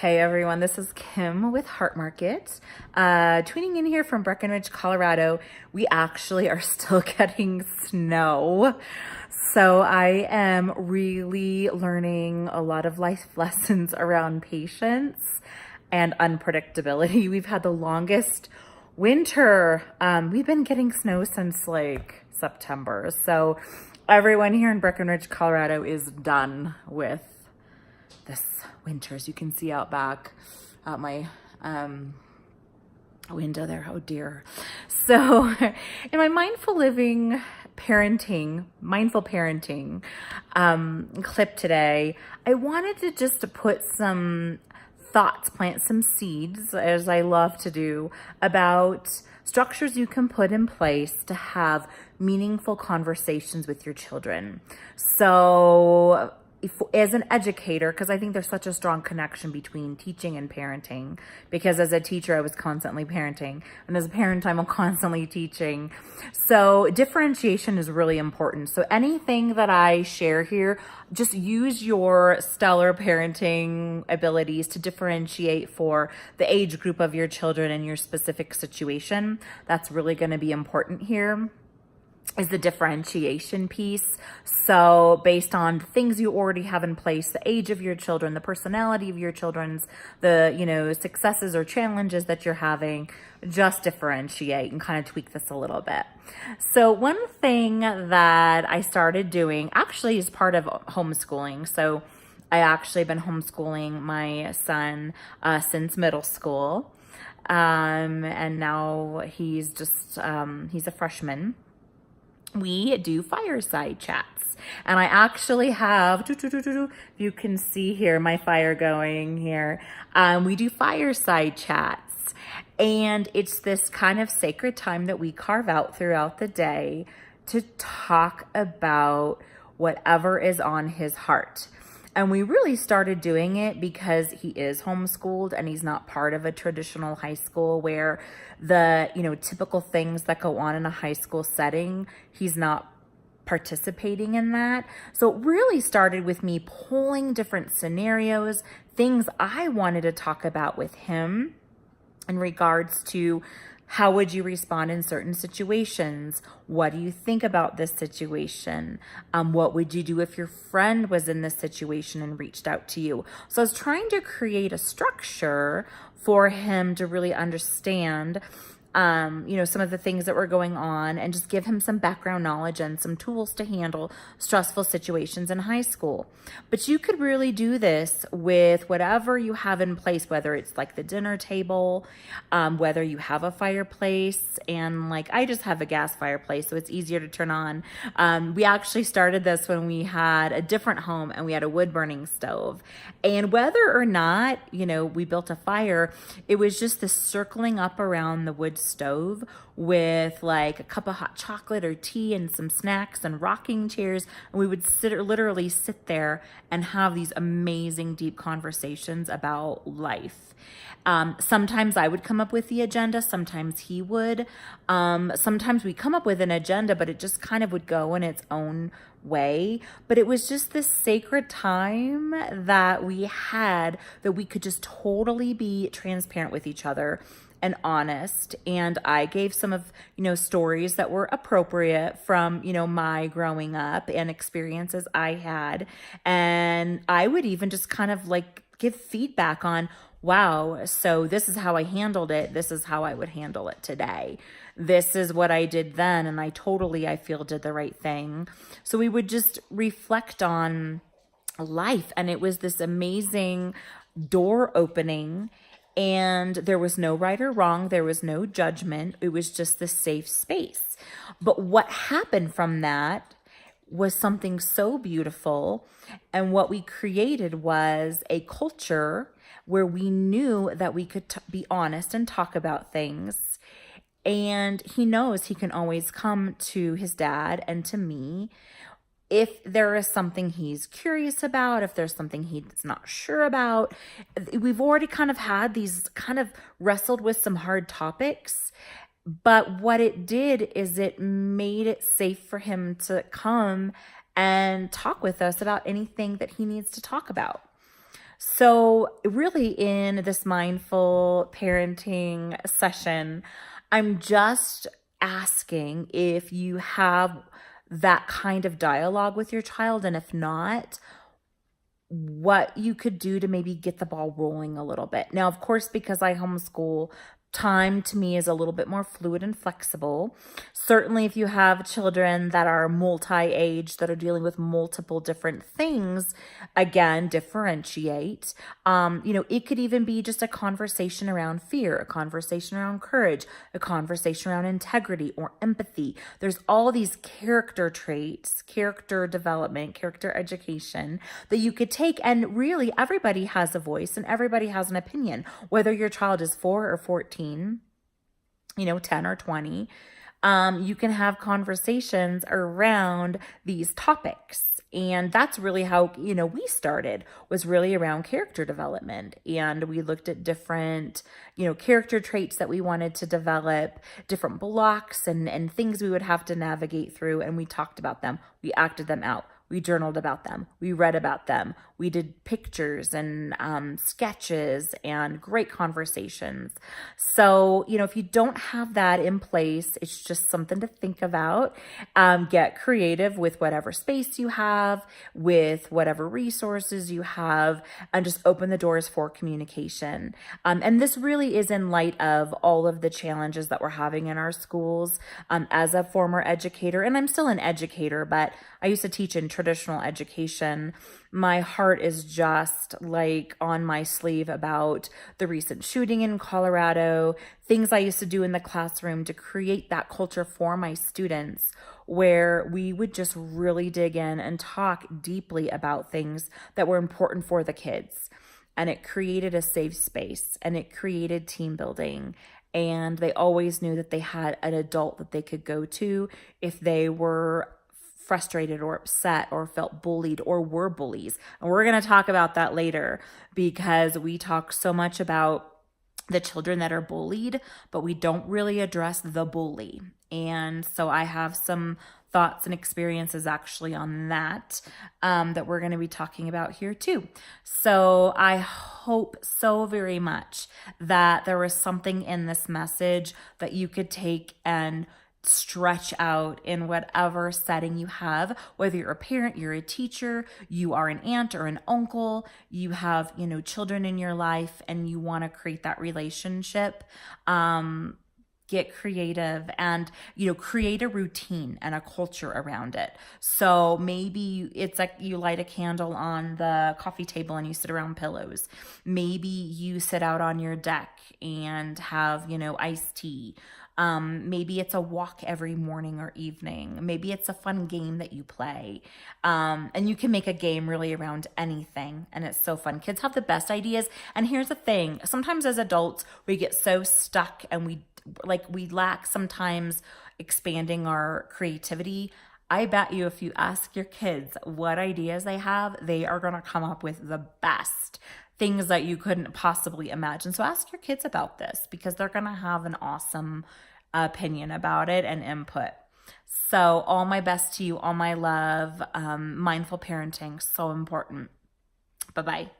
Hey everyone, this is Kim with Heart Market. Tweeting in here from Breckenridge, Colorado. We actually are still getting snow. So I am really learning a lot of life lessons around patience and unpredictability. We've had the longest winter. We've been getting snow since like September. So everyone here in Breckenridge, Colorado is done with this winter, as you can see out back out my window there. Oh dear. So in my mindful parenting clip today, I wanted to just put some thoughts, plant some seeds, as I love to do, about structures you can put in place to have meaningful conversations with your children. So as an educator, because I think there's such a strong connection between teaching and parenting, because as a teacher, I was constantly parenting, and as a parent, I'm constantly teaching. So differentiation is really important. So anything that I share here, just use your stellar parenting abilities to differentiate for the age group of your children and your specific situation. That's really going to be important here, is the differentiation piece. So based on things you already have in place, the age of your children, the personality of your children's, the, successes or challenges that you're having, just differentiate and kind of tweak this a little bit. So one thing that I started doing actually is part of homeschooling. So I actually been homeschooling my son since middle school. And now he's a freshman. We do fireside chats, and I actually have, you can see here my fire going here. We do fireside chats, and it's this kind of sacred time that we carve out throughout the day to talk about whatever is on his heart. And we really started doing it because he is homeschooled and he's not part of a traditional high school where the, typical things that go on in a high school setting, he's not participating in that. So it really started with me pulling different scenarios, things I wanted to talk about with him in regards to how would you respond in certain situations? What do you think about this situation? What would you do if your friend was in this situation and reached out to you? So I was trying to create a structure for him to really understand some of the things that were going on, and just give him some background knowledge and some tools to handle stressful situations in high school. But you could really do this with whatever you have in place, whether it's like the dinner table, whether you have a fireplace, and like I just have a gas fireplace, so it's easier to turn on. We actually started this when we had a different home and we had a wood burning stove. And whether or not, we built a fire, it was just this circling up around the wood stove with like a cup of hot chocolate or tea and some snacks and rocking chairs, and we would literally sit there and have these amazing deep conversations about life. Sometimes I would come up with the agenda, sometimes he would. Sometimes we come up with an agenda, but it just kind of would go in its own way. But it was just this sacred time that we had, that we could just totally be transparent with each other and honest. And I gave some of, stories that were appropriate from, my growing up and experiences I had. And I would even just kind of like give feedback on, wow, so this is how I handled it. This is how I would handle it today. This is what I did then. And I feel did the right thing. So we would just reflect on life. And it was this amazing door opening. And there was no right or wrong. There was no judgment. It was just the safe space. But what happened from that was something so beautiful. And what we created was a culture where we knew that we could be honest and talk about things. And he knows he can always come to his dad and to me if there is something he's curious about, if there's something he's not sure about. We've already kind of had these kind of wrestled with some hard topics, but what it did is it made it safe for him to come and talk with us about anything that he needs to talk about. So, really, in this mindful parenting session, I'm just asking if you have that kind of dialogue with your child. And if not, what you could do to maybe get the ball rolling a little bit. Now, of course, because I homeschool, time to me is a little bit more fluid and flexible. Certainly, if you have children that are multi-age, that are dealing with multiple different things, again, differentiate. It could even be just a conversation around fear, a conversation around courage, a conversation around integrity or empathy. There's all these character traits, character development, character education that you could take. And really, everybody has a voice and everybody has an opinion, whether your child is 4 or 14, 10 or 20. You can have conversations around these topics. And that's really how, we started, was really around character development. And we looked at different, character traits that we wanted to develop, different blocks and things we would have to navigate through. And we talked about them. We acted them out. We journaled about them. We read about them. We did pictures and sketches and great conversations. So, if you don't have that in place, it's just something to think about. Get creative with whatever space you have, with whatever resources you have, and just open the doors for communication. And this really is in light of all of the challenges that we're having in our schools. As a former educator, and I'm still an educator, but I used to teach in traditional education. My heart is just like on my sleeve about the recent shooting in Colorado, things I used to do in the classroom to create that culture for my students where we would just really dig in and talk deeply about things that were important for the kids. And it created a safe space and it created team building. And they always knew that they had an adult that they could go to if they were frustrated or upset or felt bullied or were bullies. And we're going to talk about that later because we talk so much about the children that are bullied, but we don't really address the bully. And so I have some thoughts and experiences actually on that that we're going to be talking about here too. So I hope so very much that there was something in this message that you could take and stretch out in whatever setting you have, whether you're a parent, you're a teacher, you are an aunt or an uncle, you have, children in your life and you want to create that relationship. Get creative and, create a routine and a culture around it. So maybe it's like you light a candle on the coffee table and you sit around pillows. Maybe you sit out on your deck and have, iced tea. Maybe it's a walk every morning or evening. Maybe it's a fun game that you play. And you can make a game really around anything. And it's so fun. Kids have the best ideas. And here's the thing. Sometimes as adults, we get so stuck and we lack sometimes expanding our creativity. I bet you if you ask your kids what ideas they have, they are going to come up with the best things that you couldn't possibly imagine. So ask your kids about this because they're going to have an awesome opinion about it and input. So all my best to you, all my love. Mindful parenting, so important. Bye-bye.